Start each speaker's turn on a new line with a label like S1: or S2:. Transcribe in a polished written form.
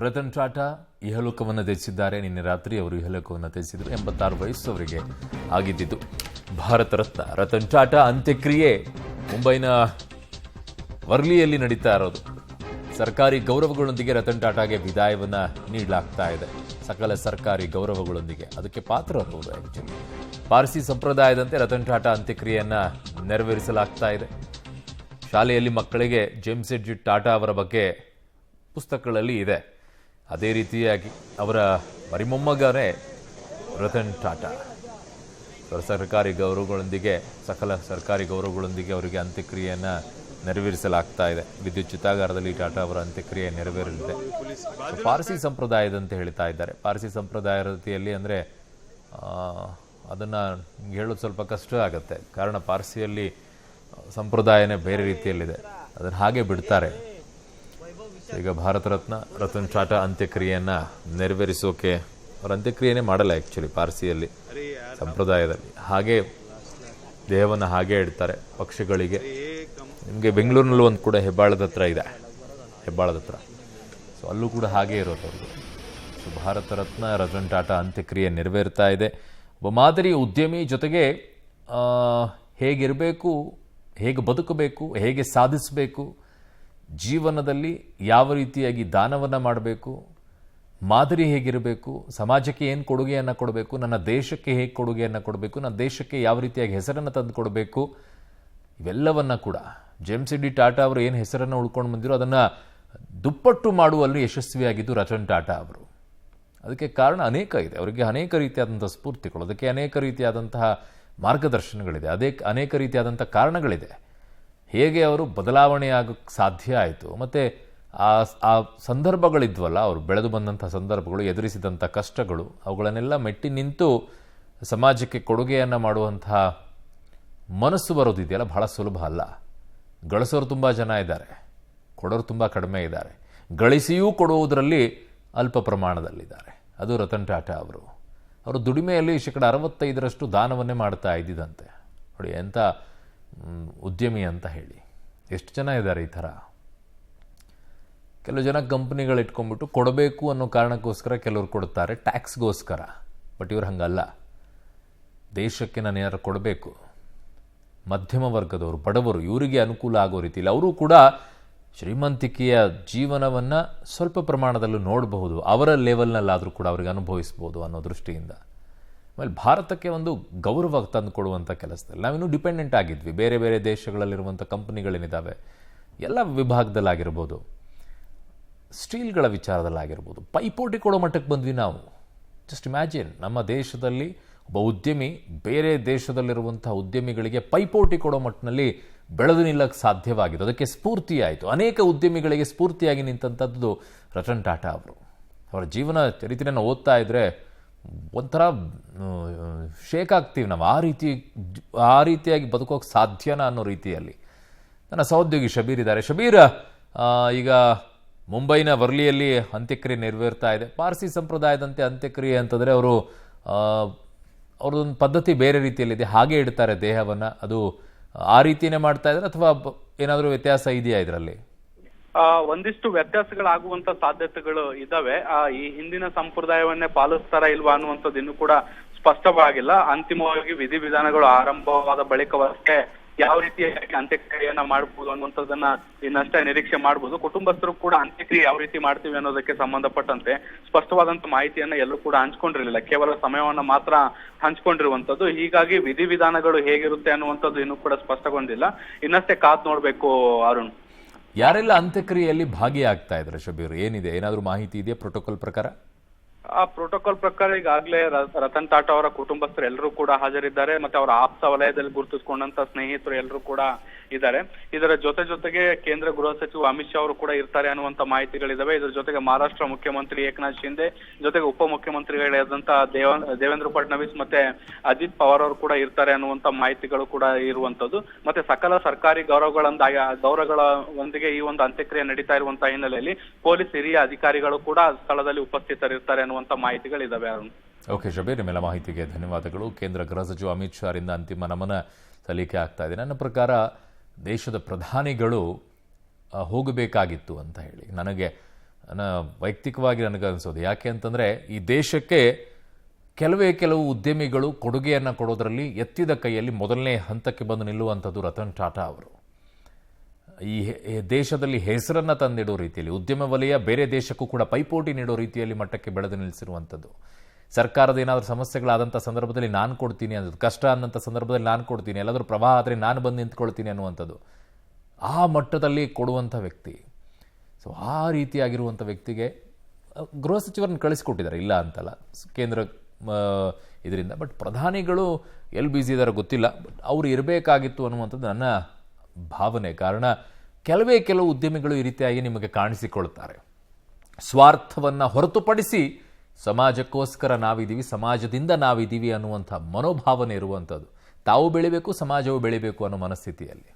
S1: ರತನ್ ಟಾಟಾ ಇಹಲೋಕವನ್ನು ತ್ಯಜಿಸಿದ್ದಾರೆ. ನಿನ್ನೆ ರಾತ್ರಿ ಅವರು ಇಹಲೋಕವನ್ನು ತ್ಯಜಿಸಿದರು. 86 ವಯಸ್ಸು ಅವರಿಗೆ ಆಗಿದ್ದಿದ್ದು. ಭಾರತ ರತ್ನ ರತನ್ ಟಾಟಾ ಅಂತ್ಯಕ್ರಿಯೆ ಮುಂಬೈನ ವರ್ಲಿಯಲ್ಲಿ ನಡೀತಾ ಇರೋದು. ಸರ್ಕಾರಿ ಗೌರವಗಳೊಂದಿಗೆ ರತನ್ ಟಾಟಾಗೆ ವಿದಾಯವನ್ನು ನೀಡಲಾಗ್ತಾ ಇದೆ. ಸಕಲ ಸರ್ಕಾರಿ ಗೌರವಗಳೊಂದಿಗೆ ಅದಕ್ಕೆ ಪಾತ್ರರು ಆಕ್ಚುಲಿ ಪಾರ್ಸಿ ಸಂಪ್ರದಾಯದಂತೆ ರತನ್ ಟಾಟಾ ಅಂತ್ಯಕ್ರಿಯೆಯನ್ನು ನೆರವೇರಿಸಲಾಗ್ತಾ ಇದೆ. ಶಾಲೆಯಲ್ಲಿ ಮಕ್ಕಳಿಗೆ ಜೆಮ್ಸೆಡ್ಜಿ ಟಾಟಾ ಅವರ ಬಗ್ಗೆ ಪುಸ್ತಕಗಳಲ್ಲಿ ಇದೆ. ಅದೇ ರೀತಿಯಾಗಿ ಅವರ ಮರಿಮೊಮ್ಮಗನೇ ರತನ್ ಟಾಟಾ ಸರ್ಕಾರಿ ಗೌರವಗಳೊಂದಿಗೆ ಸಕಲ ಸರ್ಕಾರಿ ಗೌರವಗಳೊಂದಿಗೆ ಅವರಿಗೆ ಅಂತ್ಯಕ್ರಿಯೆಯನ್ನು ನೆರವೇರಿಸಲಾಗ್ತಾ ಇದೆ. ವಿದ್ಯುತ್ ಚಿತಾಗಾರದಲ್ಲಿ ಟಾಟಾ ಅವರ ಅಂತ್ಯಕ್ರಿಯೆ ನೆರವೇರಲಿದೆ. ಪಾರ್ಸಿ ಸಂಪ್ರದಾಯದಂತೆ ಹೇಳ್ತಾ ಇದ್ದಾರೆ. ಪಾರ್ಸಿ ಸಂಪ್ರದಾಯ ರೀತಿಯಲ್ಲಿ ಅಂದರೆ ಅದನ್ನು ಹೇಳೋದು ಸ್ವಲ್ಪ ಕಷ್ಟ ಆಗುತ್ತೆ. ಕಾರಣ ಪಾರ್ಸಿಯಲ್ಲಿ ಸಂಪ್ರದಾಯನೇ ಬೇರೆ ರೀತಿಯಲ್ಲಿದೆ. ಅದನ್ನು ಹಾಗೆ ಬಿಡ್ತಾರೆ. ಈಗ ಭಾರತ ರತ್ನ ರತನ್ ಟಾಟಾ ಅಂತ್ಯಕ್ರಿಯೆಯನ್ನು ನೆರವೇರಿಸೋಕೆ ಅವರ ಅಂತ್ಯಕ್ರಿಯೆನೇ ಮಾಡಲ್ಲ ಆ್ಯಕ್ಚುಲಿ ಪಾರ್ಸಿಯಲ್ಲಿ ಸಂಪ್ರದಾಯದಲ್ಲಿ. ಹಾಗೆ ದೇಹವನ್ನು ಹಾಗೆ ಇಡ್ತಾರೆ ಪಕ್ಷಿಗಳಿಗೆ. ನಿಮಗೆ ಬೆಂಗಳೂರಿನಲ್ಲೂ ಒಂದು ಕೂಡ ಹೆಬ್ಬಾಳದ ಹತ್ರ ಇದೆ, ಹೆಬ್ಬಾಳದ ಹತ್ರ. ಸೊ ಅಲ್ಲೂ ಕೂಡ ಹಾಗೆ ಇರೋದು ಅವ್ರಿಗೆ. ಸೊ ಭಾರತ ರತ್ನ ರತನ್ ಟಾಟಾ ಅಂತ್ಯಕ್ರಿಯೆ ನೆರವೇರ್ತಾ ಇದೆ. ಒಬ್ಬ ಮಾದರಿ ಉದ್ಯಮಿ, ಜೊತೆಗೆ ಹೇಗಿರಬೇಕು, ಹೇಗೆ ಬದುಕಬೇಕು, ಹೇಗೆ ಸಾಧಿಸಬೇಕು, ಜೀವನದಲ್ಲಿ ಯಾವ ರೀತಿಯಾಗಿ ದಾನವನ್ನು ಮಾಡಬೇಕು, ಮಾದರಿ ಹೇಗಿರಬೇಕು, ಸಮಾಜಕ್ಕೆ ಏನು ಕೊಡುಗೆಯನ್ನು ಕೊಡಬೇಕು, ನನ್ನ ದೇಶಕ್ಕೆ ಹೇಗೆ ಕೊಡುಗೆಯನ್ನು ಕೊಡಬೇಕು, ನನ್ನ ದೇಶಕ್ಕೆ ಯಾವ ರೀತಿಯಾಗಿ ಹೆಸರನ್ನು ತಂದು ಕೊಡಬೇಕು, ಇವೆಲ್ಲವನ್ನ ಕೂಡ ಜೆಮ್ಸೆಡ್ಜಿ ಟಾಟಾ ಅವರು ಏನು ಹೆಸರನ್ನು ಉಳ್ಕೊಂಡು ಬಂದಿರೋ ಅದನ್ನು ದುಪ್ಪಟ್ಟು ಮಾಡುವಲ್ಲಿ ಯಶಸ್ವಿಯಾಗಿದ್ದು ರತನ್ ಟಾಟಾ ಅವರು. ಅದಕ್ಕೆ ಕಾರಣ ಅನೇಕ ಇದೆ. ಅವರಿಗೆ ಅನೇಕ ರೀತಿಯಾದಂಥ ಸ್ಫೂರ್ತಿಗಳು, ಅದಕ್ಕೆ ಅನೇಕ ರೀತಿಯಾದಂತಹ ಮಾರ್ಗದರ್ಶನಗಳಿದೆ, ಅನೇಕ ರೀತಿಯಾದಂಥ ಕಾರಣಗಳಿದೆ. ಹೇಗೆ ಅವರು ಬದಲಾವಣೆ ಆಗೋಕ್ಕೆ ಸಾಧ್ಯ ಆಯಿತು, ಮತ್ತು ಆ ಸಂದರ್ಭಗಳಿದ್ವಲ್ಲ, ಅವರು ಬೆಳೆದು ಬಂದಂಥ ಸಂದರ್ಭಗಳು, ಎದುರಿಸಿದಂಥ ಕಷ್ಟಗಳು, ಅವುಗಳನ್ನೆಲ್ಲ ಮೆಟ್ಟಿ ನಿಂತು ಸಮಾಜಕ್ಕೆ ಕೊಡುಗೆಯನ್ನು ಮಾಡುವಂತಹ ಮನಸ್ಸು ಬರೋದಿದೆಯಲ್ಲ, ಬಹಳ ಸುಲಭ ಅಲ್ಲ. ಗಳಿಸೋರು ತುಂಬ ಜನ ಇದ್ದಾರೆ, ಕೊಡೋರು ತುಂಬ ಕಡಿಮೆ ಇದ್ದಾರೆ. ಗಳಿಸಿಯೂ ಕೊಡುವುದರಲ್ಲಿ ಅಲ್ಪ ಪ್ರಮಾಣದಲ್ಲಿದ್ದಾರೆ. ಅದು ರತನ್ ಟಾಟಾ ಅವರು. ಅವರು ದುಡಿಮೆಯಲ್ಲಿ 65% ದಾನವನ್ನೇ ಮಾಡ್ತಾ ಇದ್ದಿದ್ದಂತೆ. ನೋಡಿ ಎಂಥ ಉದ್ಯಮಿ ಅಂತ ಹೇಳಿ. ಎಷ್ಟು ಜನ ಇದ್ದಾರೆ ಈ ಥರ. ಕೆಲವು ಜನ ಕಂಪ್ನಿಗಳು ಇಟ್ಕೊಂಡ್ಬಿಟ್ಟು ಕೊಡಬೇಕು ಅನ್ನೋ ಕಾರಣಕ್ಕೋಸ್ಕರ ಕೆಲವರು ಕೊಡ್ತಾರೆ, ಟ್ಯಾಕ್ಸ್ಗೋಸ್ಕರ. ಬಟ್ ಇವ್ರು ಹಂಗಲ್ಲ. ದೇಶಕ್ಕೆ ನಾನು ಏನಾರು ಕೊಡಬೇಕು, ಮಧ್ಯಮ ವರ್ಗದವರು, ಬಡವರು, ಇವರಿಗೆ ಅನುಕೂಲ ಆಗೋ ರೀತಿಯಲ್ಲಿ ಅವರು ಕೂಡ ಶ್ರೀಮಂತಿಕೆಯ ಜೀವನವನ್ನು ಸ್ವಲ್ಪ ಪ್ರಮಾಣದಲ್ಲೂ ನೋಡಬಹುದು, ಅವರ ಲೆವೆಲ್ನಲ್ಲಾದರೂ ಕೂಡ ಅವರಿಗೆ ಅನುಭವಿಸ್ಬೋದು ಅನ್ನೋ ದೃಷ್ಟಿಯಿಂದ. ಆಮೇಲೆ ಭಾರತಕ್ಕೆ ಒಂದು ಗೌರವ ತಂದು ಕೊಡುವಂಥ ಕೆಲಸದಲ್ಲಿ ನಾವಿನ್ನೂ ಡಿಪೆಂಡೆಂಟ್ ಆಗಿದ್ವಿ. ಬೇರೆ ಬೇರೆ ದೇಶಗಳಲ್ಲಿರುವಂಥ ಕಂಪನಿಗಳೇನಿದ್ದಾವೆ ಎಲ್ಲ ವಿಭಾಗದಲ್ಲಾಗಿರ್ಬೋದು, ಸ್ಟೀಲ್ಗಳ ವಿಚಾರದಲ್ಲಾಗಿರ್ಬೋದು, ಪೈಪೋಟಿ ಕೊಡೋ ಮಟ್ಟಕ್ಕೆ ಬಂದ್ವಿ ನಾವು. ಜಸ್ಟ್ ಇಮ್ಯಾಜಿನ್, ನಮ್ಮ ದೇಶದಲ್ಲಿ ಒಬ್ಬ ಉದ್ಯಮಿ ಬೇರೆ ದೇಶದಲ್ಲಿರುವಂಥ ಉದ್ಯಮಿಗಳಿಗೆ ಪೈಪೋಟಿ ಕೊಡೋ ಮಟ್ಟಿನಲ್ಲಿ ಬೆಳೆದು ನಿಲ್ಲಕ್ಕೆ ಸಾಧ್ಯವಾಗಿದೆ. ಅದಕ್ಕೆ ಸ್ಫೂರ್ತಿಯಾಯಿತು. ಅನೇಕ ಉದ್ಯಮಿಗಳಿಗೆ ಸ್ಫೂರ್ತಿಯಾಗಿ ನಿಂತಂಥದ್ದು ರತನ್ ಟಾಟಾ ಅವರು. ಅವರ ಜೀವನ ಚರಿತ್ರೆಯನ್ನು ಓದ್ತಾ ಇದ್ದರೆ ಒಂಥರ ಶೇಕ್ ಆಗ್ತೀವಿ ನಾವು. ಆ ರೀತಿಯಾಗಿ ಬದುಕೋಕೆ ಸಾಧ್ಯನಾ ಅನ್ನೋ ರೀತಿಯಲ್ಲಿ. ನನ್ನ ಸಹೋದ್ಯೋಗಿ ಶಬೀರ್ ಇದ್ದಾರೆ. ಶಬೀರ್, ಈಗ ಮುಂಬೈನ ವರ್ಲಿಯಲ್ಲಿ ಅಂತ್ಯಕ್ರಿಯೆ ನೆರವೇರ್ತಾ ಇದೆ. ಪಾರ್ಸಿ ಸಂಪ್ರದಾಯದಂತೆ ಅಂತ್ಯಕ್ರಿಯೆ ಅಂತಂದರೆ ಅವ್ರದ್ದೊಂದು ಪದ್ಧತಿ ಬೇರೆ ರೀತಿಯಲ್ಲಿದೆ. ಹಾಗೆ ಇಡ್ತಾರೆ ದೇಹವನ್ನು. ಅದು ಆ ರೀತಿಯೇ ಮಾಡ್ತಾ ಇದ್ದಾರೆ ಅಥವಾ ಏನಾದರೂ ವ್ಯತ್ಯಾಸ ಇದೆಯಾ ಇದರಲ್ಲಿ?
S2: ಒಂದಿಷ್ಟು ವ್ಯತ್ಯಾಸಗಳಾಗುವಂತ ಸಾಧ್ಯತೆಗಳು ಇದಾವೆ. ಈ ಹಿಂದಿನ ಸಂಪ್ರದಾಯವನ್ನೇ ಪಾಲಿಸ್ತಾರ ಇಲ್ವಾ ಅನ್ನುವಂಥದ್ದು ಇನ್ನೂ ಕೂಡ ಸ್ಪಷ್ಟವಾಗಿಲ್ಲ. ಅಂತಿಮವಾಗಿ ವಿಧಿವಿಧಾನಗಳು ಆರಂಭವಾದ ಬಳಿಕವಷ್ಟೇ ಯಾವ ರೀತಿಯಾಗಿ ಅಂತ್ಯಕ್ರಿಯೆಯನ್ನ ಮಾಡಬಹುದು ಅನ್ನುವಂಥದ್ದನ್ನ ಇನ್ನಷ್ಟೇ ನಿರೀಕ್ಷೆ ಮಾಡಬಹುದು. ಕುಟುಂಬಸ್ಥರು ಕೂಡ ಅಂತ್ಯಕ್ರಿಯೆ ಯಾವ ರೀತಿ ಮಾಡ್ತೀವಿ ಅನ್ನೋದಕ್ಕೆ ಸಂಬಂಧಪಟ್ಟಂತೆ ಸ್ಪಷ್ಟವಾದಂತ ಮಾಹಿತಿಯನ್ನ ಎಲ್ಲೂ ಕೂಡ ಹಂಚ್ಕೊಂಡಿರ್ಲಿಲ್ಲ. ಕೇವಲ ಸಮಯವನ್ನ ಮಾತ್ರ ಹಂಚ್ಕೊಂಡಿರುವಂತದ್ದು. ಹೀಗಾಗಿ ವಿಧಿವಿಧಾನಗಳು ಹೇಗಿರುತ್ತೆ ಅನ್ನುವಂಥದ್ದು ಇನ್ನೂ ಕೂಡ ಸ್ಪಷ್ಟಗೊಂಡಿಲ್ಲ. ಇನ್ನಷ್ಟೇ ಕಾದ್ ನೋಡ್ಬೇಕು ಅರುಣ್.
S1: ಯಾರೆಲ್ಲ ಅಂತ್ಯಕ್ರಿಯೆಯಲ್ಲಿ ಭಾಗಿಯಾಗ್ತಾ ಇದ್ದಾರೆ ಶಬೀರ್? ಏನಿದೆ, ಏನಾದರೂ ಮಾಹಿತಿ ಇದೆಯಾ ಪ್ರೋಟೋಕಾಲ್ ಪ್ರಕಾರ?
S2: ಆ ಪ್ರೋಟೋಕಾಲ್ ಪ್ರಕಾರ ಈಗಾಗಲೇ ರತನ್ ಟಾಟಾ ಅವರ ಕುಟುಂಬಸ್ಥರು ಎಲ್ಲರೂ ಕೂಡ ಹಾಜರಿದ್ದಾರೆ. ಮತ್ತೆ ಅವರ ಆಪ್ತ ವಲಯದಲ್ಲಿ ಗುರುತಿಸಿಕೊಂಡಂತ ಸ್ನೇಹಿತರು ಎಲ್ಲರೂ ಕೂಡ ಇದ್ದಾರೆ. ಇದರ ಜೊತೆಗೆ ಕೇಂದ್ರ ಗೃಹ ಸಚಿವ ಅಮಿತ್ ಶಾ ಅವರು ಕೂಡ ಇರ್ತಾರೆ ಅನ್ನುವಂತ ಮಾಹಿತಿಗಳಿದಾವೆ. ಇದರ ಜೊತೆಗೆ ಮಹಾರಾಷ್ಟ್ರ ಮುಖ್ಯಮಂತ್ರಿ ಏಕನಾಥ್ ಶಿಂದೆ, ಜೊತೆಗೆ ಉಪಮುಖ್ಯಮಂತ್ರಿಗಳಾದಂತ ದೇವೇಂದ್ರ ಫಡ್ನವೀಸ್ ಮತ್ತೆ ಅಜಿತ್ ಪವಾರ್ ಅವರು ಕೂಡ ಇರ್ತಾರೆ ಅನ್ನುವಂತ ಮಾಹಿತಿಗಳು ಕೂಡ ಇರುವಂತದ್ದು. ಮತ್ತೆ ಸಕಲ ಸರ್ಕಾರಿ ಗೌರವಗಳೊಂದಿಗೆ ಈ ಒಂದು ಅಂತ್ಯಕ್ರಿಯೆ ನಡೀತಾ ಇರುವಂತಹ ಹಿನ್ನೆಲೆಯಲ್ಲಿ ಪೊಲೀಸ್ ಹಿರಿಯ ಅಧಿಕಾರಿಗಳು ಕೂಡ ಸ್ಥಳದಲ್ಲಿ ಉಪಸ್ಥಿತರಿರ್ತಾರೆ ಅನ್ನುವಂತ ಮಾಹಿತಿಗಳಿದಾವೆ.
S1: ಓಕೆ ಶಬೀರ್, ನಿಮ್ಮೆಲ್ಲ ಮಾಹಿತಿಗೆ ಧನ್ಯವಾದಗಳು. ಕೇಂದ್ರ ಗೃಹ ಸಚಿವ ಅಮಿತ್ ಶಾ ಅವರಿಂದ ಅಂತಿಮ ನಮನ ಸಲ್ಲಿಕೆ ಆಗ್ತಾ ಇದೆ. ನನ್ನ ಪ್ರಕಾರ ದೇಶದ ಪ್ರಧಾನಿಗಳು ಹೋಗಬೇಕಾಗಿತ್ತು ಅಂತ ಹೇಳಿ. ನನಗೆ ವೈಯಕ್ತಿಕವಾಗಿ ನನಗನ್ನಿಸೋದು. ಯಾಕೆ ಅಂತಂದರೆ ಈ ದೇಶಕ್ಕೆ ಕೆಲವು ಉದ್ಯಮಿಗಳು ಕೊಡುಗೆಯನ್ನು ಕೊಡೋದರಲ್ಲಿ ಎತ್ತಿದ ಕೈಯಲ್ಲಿ ಮೊದಲನೇ ಹಂತಕ್ಕೆ ಬಂದು ನಿಲ್ಲುವಂಥದ್ದು ರತನ್ ಟಾಟಾ ಅವರು. ಈ ದೇಶದಲ್ಲಿ ಹೆಸರನ್ನು ತಂದಿಡೋ ರೀತಿಯಲ್ಲಿ ಉದ್ಯಮ ವಲಯ ಬೇರೆ ದೇಶಕ್ಕೂ ಕೂಡ ಪೈಪೋಟಿ ನೀಡೋ ರೀತಿಯಲ್ಲಿ ಮಟ್ಟಕ್ಕೆ ಬೆಳೆದು ನಿಲ್ಲಿಸಿರುವಂಥದ್ದು. ಸರ್ಕಾರದ ಏನಾದರೂ ಸಮಸ್ಯೆಗಳಾದಂಥ ಸಂದರ್ಭದಲ್ಲಿ ನಾನು ಕೊಡ್ತೀನಿ ಅನ್ನೋದು, ಕಷ್ಟ ಅನ್ನೋಂಥ ಸಂದರ್ಭದಲ್ಲಿ ನಾನು ಕೊಡ್ತೀನಿ, ಎಲ್ಲಾದರೂ ಪ್ರವಾಹ ಆದರೆ ನಾನು ಬಂದು ನಿಂತ್ಕೊಳ್ತೀನಿ ಅನ್ನುವಂಥದ್ದು, ಆ ಮಟ್ಟದಲ್ಲಿ ಕೊಡುವಂಥ ವ್ಯಕ್ತಿ. ಸೊ ಆ ರೀತಿಯಾಗಿರುವಂಥ ವ್ಯಕ್ತಿಗೆ ಗೃಹ ಸಚಿವರನ್ನು ಕಳಿಸಿಕೊಟ್ಟಿದ್ದಾರೆ, ಇಲ್ಲ ಅಂತಲ್ಲ, ಕೇಂದ್ರ ಇದರಿಂದ. ಬಟ್ ಪ್ರಧಾನಿಗಳು ಎಲ್ಲಿ ಬ್ಯುಸಿ ಇದ್ದಾರೋ ಗೊತ್ತಿಲ್ಲ, ಬಟ್ ಅವರು ಇರಬೇಕಾಗಿತ್ತು ಅನ್ನುವಂಥದ್ದು ನನ್ನ ಭಾವನೆ. ಕಾರಣ ಕೆಲವು ಉದ್ಯಮಿಗಳು ಈ ರೀತಿಯಾಗಿ ನಿಮಗೆ ಕಾಣಿಸಿಕೊಳ್ತಾರೆ. ಸ್ವಾರ್ಥವನ್ನು ಹೊರತುಪಡಿಸಿ ಸಮಾಜಕ್ಕೋಸ್ಕರ ನಾವಿದ್ದೀವಿ, ಸಮಾಜದಿಂದ ನಾವಿದ್ದೀವಿ ಅನ್ನುವಂಥ ಮನೋಭಾವನೆ ಇರುವಂಥದ್ದು. ತಾವು ಬೆಳಿಬೇಕು, ಸಮಾಜವು ಬೆಳಿಬೇಕು ಅನ್ನೋ ಮನಸ್ಥಿತಿಯಲ್ಲಿ.